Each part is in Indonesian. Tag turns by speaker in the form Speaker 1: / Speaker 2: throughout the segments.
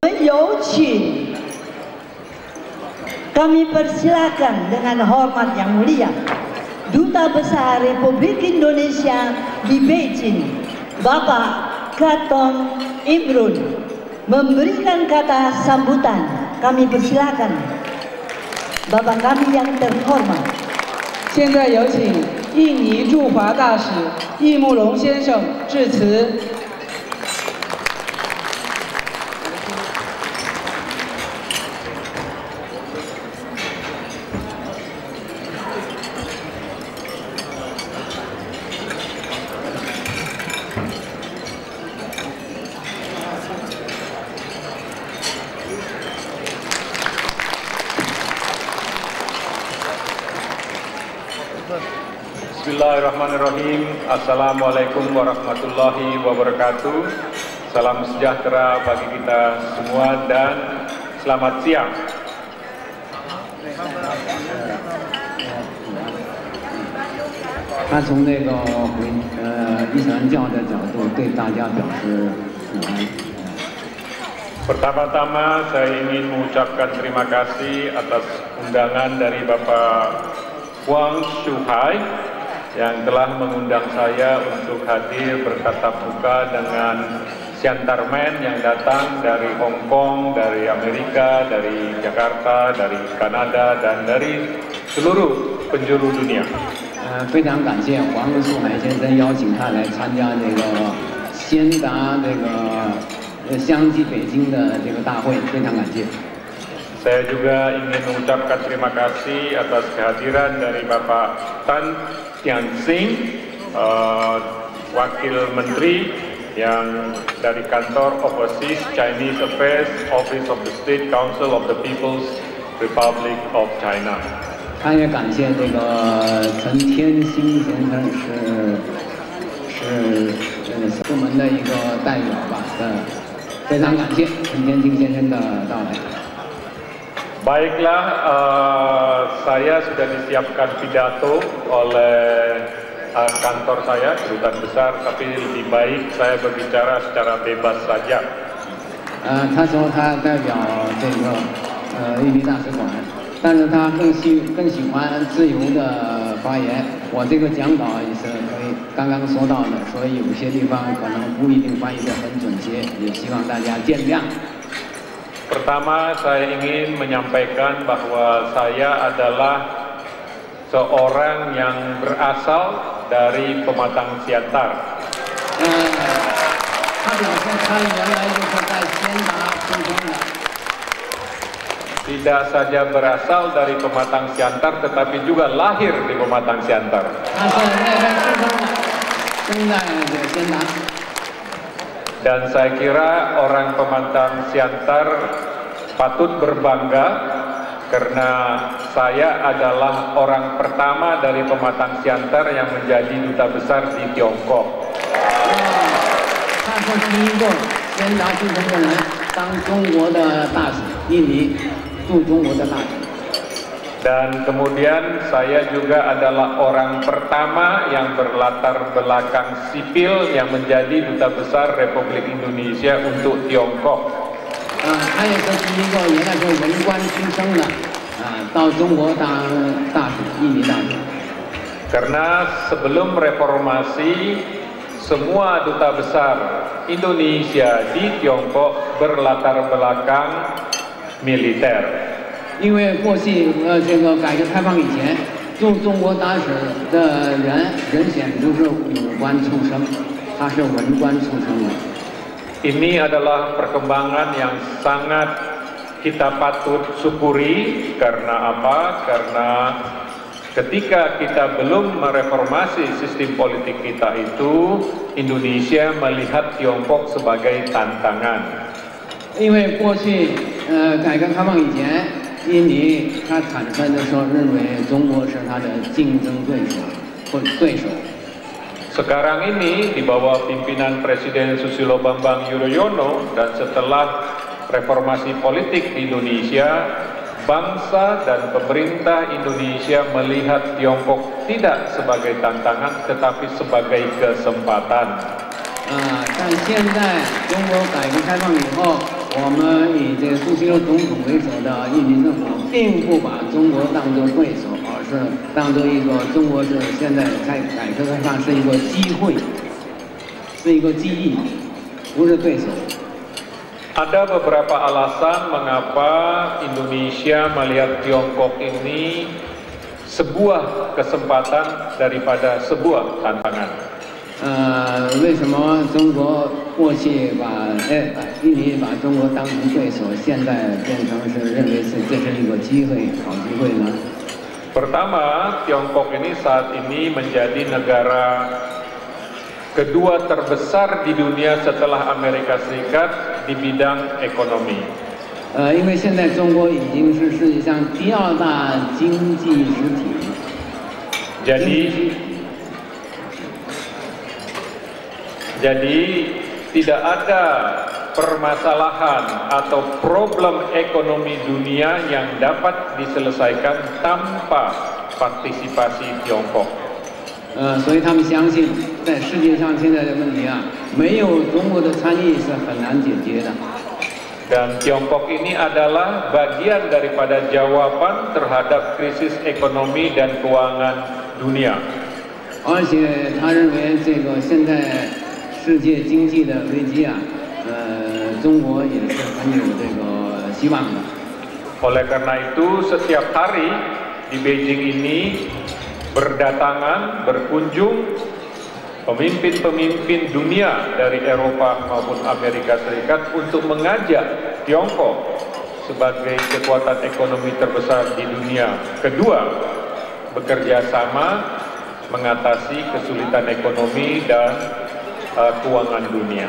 Speaker 1: 有请 kami persilakan dengan hormat yang mulia Duta Besar Republik Indonesia di Beijing, Bapak Gatot Imron, memberikan kata sambutan. Kami persilakan Bapak kami yang terhormat.
Speaker 2: 现在有请印尼驻华大使易慕龙先生致辞。
Speaker 3: Bismillahirrahmanirrahim. Assalamualaikum warahmatullahi wabarakatuh. Salam sejahtera bagi kita semua dan selamat siang.
Speaker 4: 他从那个伊斯兰教的角度对大家表示
Speaker 3: Pertama-tama saya ingin mengucapkan terima kasih atas undangan dari Bapak Wang Shuhai yang telah mengundang saya untuk hadir bertatap muka dengan Siantarmen yang datang dari Hong Kong, dari Amerika, dari Jakarta, dari Kanada, dan dari seluruh penjuru dunia.
Speaker 4: 非常感谢黄树海先生邀请他来参加这个先达这个相继北京的这个大会，非常感谢。
Speaker 3: Saya juga ingin mengucapkan terima kasih atas kehadiran dari Bapak Tan Tian-Sing, Wakil Menteri yang dari kantor Overseas Chinese Affairs Office of the State Council of the People's Republic of China.
Speaker 4: 他也感谢这个陈天星先生是这个部门的一个代表吧，非常感谢陈天星先生的到来。
Speaker 3: Baiklah, saya sudah disiapkan pidato oleh kantor saya, kedutaan besar, tapi lebih baik saya berbicara secara bebas saja.
Speaker 4: 他说他代表这个印尼大使馆，但是他更喜欢自由的发言。我这个讲稿也是可以刚刚说到的，所以有些地方可能不一定翻译得很准确，也希望大家见谅。
Speaker 3: Pertama, saya ingin menyampaikan bahwa saya adalah seorang yang berasal dari Pematang Siantar. Tidak saja berasal dari Pematang Siantar, tetapi juga lahir di Pematang Siantar. Dan saya kira orang Pematang Siantar patut berbangga karena saya adalah orang pertama dari Pematang Siantar yang menjadi duta besar di Tiongkok. Dan kemudian saya juga adalah orang pertama yang berlatar belakang sipil yang menjadi duta besar Republik Indonesia untuk Tiongkok. Karena sebelum reformasi, semua duta besar Indonesia di Tiongkok berlatar belakang militer.
Speaker 4: 因为过去这个改革开放以前，驻中国大使的人选都是武官出身，他是文官出身的。
Speaker 3: Ini adalah perkembangan yang sangat kita patut syukuri. Karena apa? Karena ketika kita belum mereformasi sistem politik kita itu, Indonesia melihat Tiongkok sebagai tantangan.
Speaker 4: 因为过去改革开放以前。 印尼他产生的时候认为中国是他的竞争对手。
Speaker 3: Sekarang ini di bawah pimpinan Presiden Susilo Bambang Yudhoyono dan setelah reformasi politik di Indonesia, bangsa dan pemerintah Indonesia melihat Tiongkok tidak sebagai tantangan tetapi sebagai kesempatan.
Speaker 4: 但现在中国改革开放以后，我们以这个朱镕总统为首的印尼政府，并不把中国当作对手，而是当作一个中国是现在在改革开放是一个机会，是一个机遇，不是对手。
Speaker 3: Ada beberapa alasan mengapa Indonesia melihat Tiongkok ini sebuah kesempatan daripada sebuah tantangan.
Speaker 4: 为什么中国过去印尼把中国当成对手，现在变成是认为这是一个机会，好机会呢？
Speaker 3: Pertama, Tiongkok ini saat ini menjadi negara kedua terbesar di dunia setelah Amerika Serikat di bidang ekonomi.
Speaker 4: 因为现在中国已经是世界上第2大经济实体。
Speaker 3: Jadi tidak ada permasalahan atau problem ekonomi dunia yang dapat diselesaikan tanpa partisipasi Tiongkok.
Speaker 4: 所以他们相信，在世界上现在的问题啊，没有中国的参与是很难解决的。
Speaker 3: Dan Tiongkok ini adalah bagian daripada jawaban terhadap krisis ekonomi dan keuangan dunia.
Speaker 4: 而且他认为这个现在世界经济的危机啊，中国也是很有这个希望的。
Speaker 3: Oleh karena itu, setiap hari di Beijing ini berdatangan, berkunjung pemimpin-pemimpin dunia dari Eropa maupun Amerika Serikat untuk mengajak Tiongkok sebagai kekuatan ekonomi terbesar di dunia kedua bekerja sama mengatasi kesulitan ekonomi dan keuangan dunia.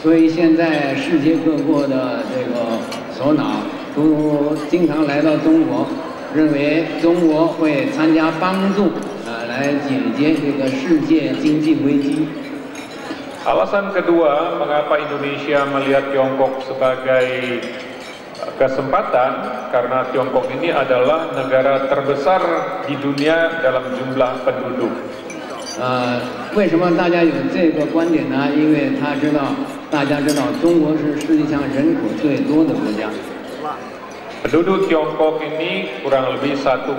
Speaker 4: 所以现在世界各国的这个首脑都经常来到中国，认为中国会参加帮助。 来解决这个世界经济危机。
Speaker 3: Alasan kedua, mengapa Indonesia melihat Tiongkok sebagai kesempatan, karena Tiongkok ini adalah negara terbesar di dunia dalam jumlah penduduk.
Speaker 4: 为什么大家有这个观点呢？因为大家知道，中国是世界上人口最多的国家。
Speaker 3: Penduduk Tiongkok ini kurang lebih 1,3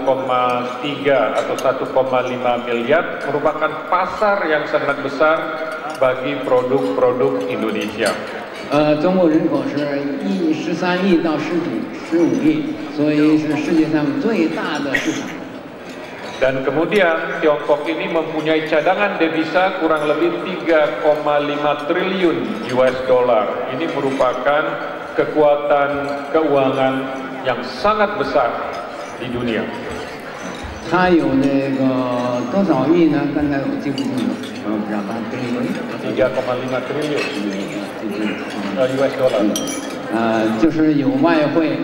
Speaker 3: atau 1,5 miliar merupakan pasar yang sangat besar bagi produk-produk Indonesia.
Speaker 4: 中国人口是13亿到15亿，所以是世界上最大的市场。
Speaker 3: Dan kemudian Tiongkok ini mempunyai cadangan devisa kurang lebih 3,5 triliun US dollar. Ini merupakan kekuatan keuangan yang sangat besar di dunia.
Speaker 4: 它有那个多少亿呢？刚才我记不清楚，berapa triliun？
Speaker 3: 3,5 triliun US dollar。
Speaker 4: 就是有外汇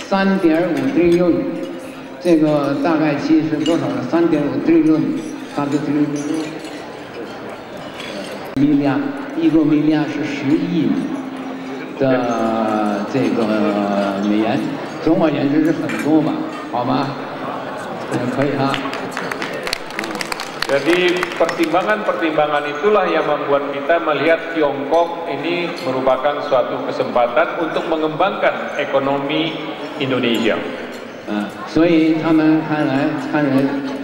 Speaker 4: 3.5 triliun， 这个大概其是多少呢？3.5 triliun，1 milliard， 1个 milliard 是10亿的这个美元。 总而言之是很多吧，好吗？可以哈。
Speaker 3: Jadi pertimbangan-pertimbangan itulah yang membuat kita melihat Tiongkok ini merupakan suatu kesempatan untuk mengembangkan ekonomi Indonesia.
Speaker 4: 所以他们看来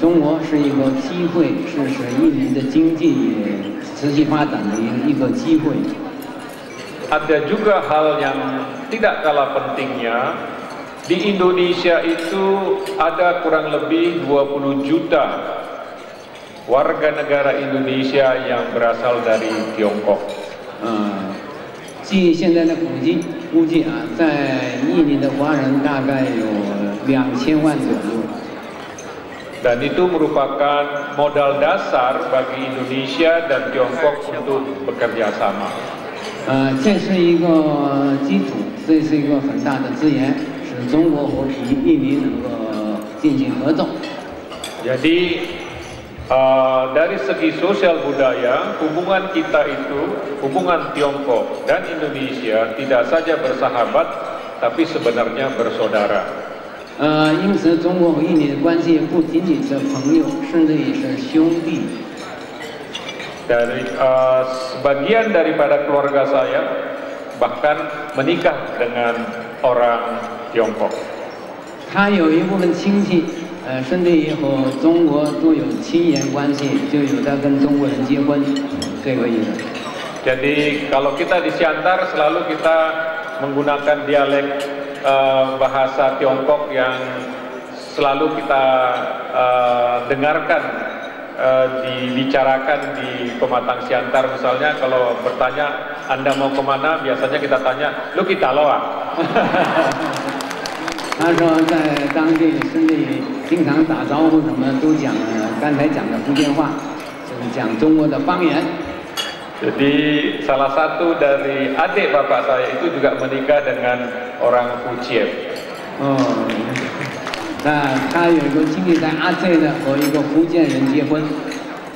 Speaker 4: 中国是一个机会，是使印尼的经济持续发展的一个机会。
Speaker 3: Ada juga hal yang tidak kalah pentingnya. Di Indonesia itu ada kurang lebih 20 juta warga negara Indonesia yang berasal dari Tiongkok.
Speaker 4: 据现在的估计啊，在印尼的华人大概有2000万左右。
Speaker 3: Dan itu merupakan modal dasar bagi Indonesia dan Tiongkok untuk bekerja sama.
Speaker 4: 这是一个基础，这是一个很大的资源。 中国和印尼能够进行合作。
Speaker 3: Jadi dari segi sosial budaya, hubungan kita itu, hubungan Tiongkok dan Indonesia tidak saja bersahabat, tapi sebenarnya bersaudara.
Speaker 4: 因此，中国和印尼的关系不仅仅是朋友，甚至也是兄弟。
Speaker 3: Dari sebagian daripada keluarga saya bahkan menikah dengan orang Tiongkok.
Speaker 4: 他有一部分亲戚，顺利和中国都有亲缘关系，就有的跟中国人结婚，这个意思。
Speaker 3: Jadi kalau kita di Siantar selalu kita menggunakan dialek bahasa Tiongkok yang selalu kita dengarkan dibicarakan di Pematang Siantar. Misalnya kalau bertanya Anda mau kemana, biasanya kita tanya lu kita loa.
Speaker 4: 他说在当地顺利经常打招呼什么都讲刚才讲的福建话，就是讲中国的方言。
Speaker 3: Jadi salah satu dari adik bapak saya itu juga menikah dengan orang Fujian.
Speaker 4: 哦，那他有一个亲戚在阿寨的和一个福建人结婚，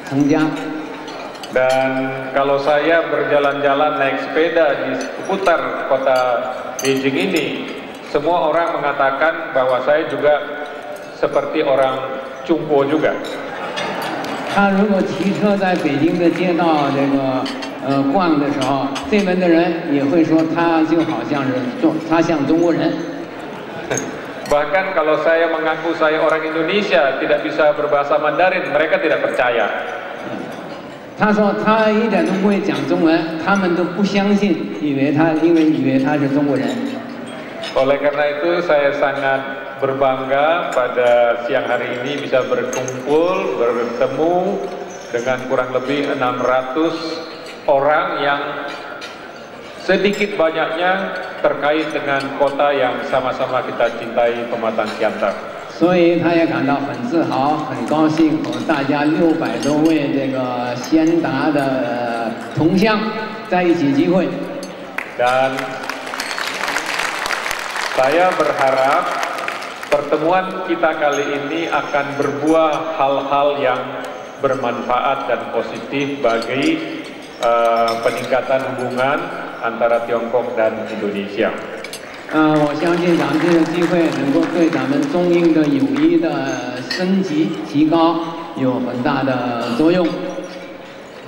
Speaker 4: 成家。
Speaker 3: Dan kalau saya berjalan-jalan naik sepeda di seputar kota Beijing ini, semua orang mengatakan bahwa saya juga seperti orang Cungpo juga.
Speaker 4: 他如果骑车在北京的街道逛的时候，这边的人也会说他就好像是他像中国人。
Speaker 3: Bahkan kalau saya mengaku saya orang Indonesia tidak bisa berbahasa Mandarin, mereka tidak percaya.
Speaker 4: 他说他一点都不会讲中文，他们都不相信，因为他是中国人。
Speaker 3: Oleh karena itu saya sangat berbangga pada siang hari ini bisa berkumpul, bertemu dengan kurang lebih 600 orang yang sedikit banyaknya terkait dengan kota yang sama-sama kita cintai, Pematang Siantar.
Speaker 4: 所以他也感到很自豪、很高兴，和大家600多位这个先达的同乡在一起集会。
Speaker 3: Dan saya berharap pertemuan kita kali ini akan berbuah hal-hal yang bermanfaat dan positif bagi peningkatan hubungan antara Tiongkok dan Indonesia.
Speaker 4: 我相信咱们这个机会能够对咱们中英的友谊的升级、提高有很大的作用。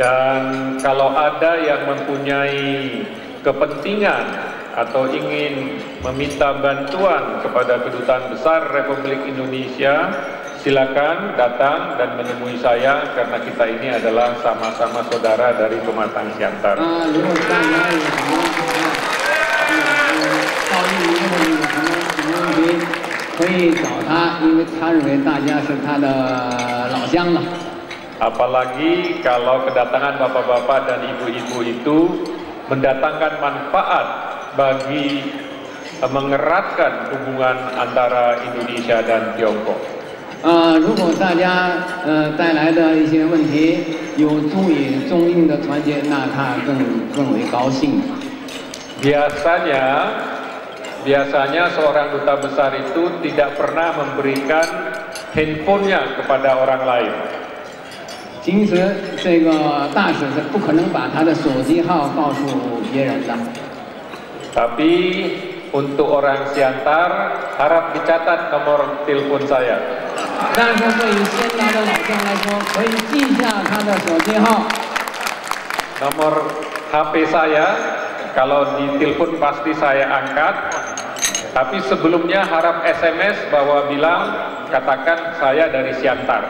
Speaker 3: Dan kalau ada yang mempunyai kepentingan atau ingin meminta bantuan kepada Kedutaan Besar Republik Indonesia, silakan datang dan menemui saya karena kita ini adalah sama-sama saudara dari Pematang Siantar.
Speaker 4: 如果大家有什么到印尼或者有什么问题，可以找他，因为他认为大家是他的老乡了。
Speaker 3: Apalagi kalau kedatangan bapak-bapak dan ibu-ibu itu mendatangkan manfaat bagi mengeratkan hubungan antara Indonesia dan Tiongkok.
Speaker 4: 如果大家带来的一些问题有助于中印的团结，那他更为高兴。
Speaker 3: Biasanya seorang duta besar itu tidak pernah memberikan handphonenya kepada orang lain.
Speaker 4: 平时这个大使是不可能把他的手机号告诉别人的。
Speaker 3: Tapi untuk orang Siantar harap dicatat nomor telepon saya.
Speaker 4: 但是对于先达的老乡来说，可以记下他的手机号。
Speaker 3: Nomor HP saya, kalau ditelepon pasti saya angkat. Tapi sebelumnya harap SMS bahwa bilang katakan saya dari Siantar.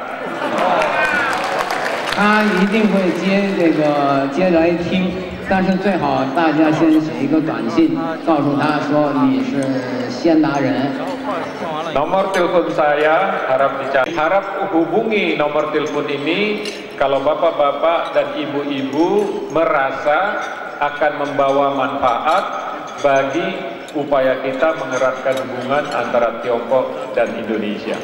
Speaker 4: 他一定会接来听，但是最好大家先写一个短信，告诉他说你是先达人。
Speaker 3: Nomor telepon saya harap hubungi nomor telepon ini kalau bapak-bapak dan ibu-ibu merasa akan membawa manfaat bagi upaya kita mengeratkan hubungan antara Tiongkok dan Indonesia.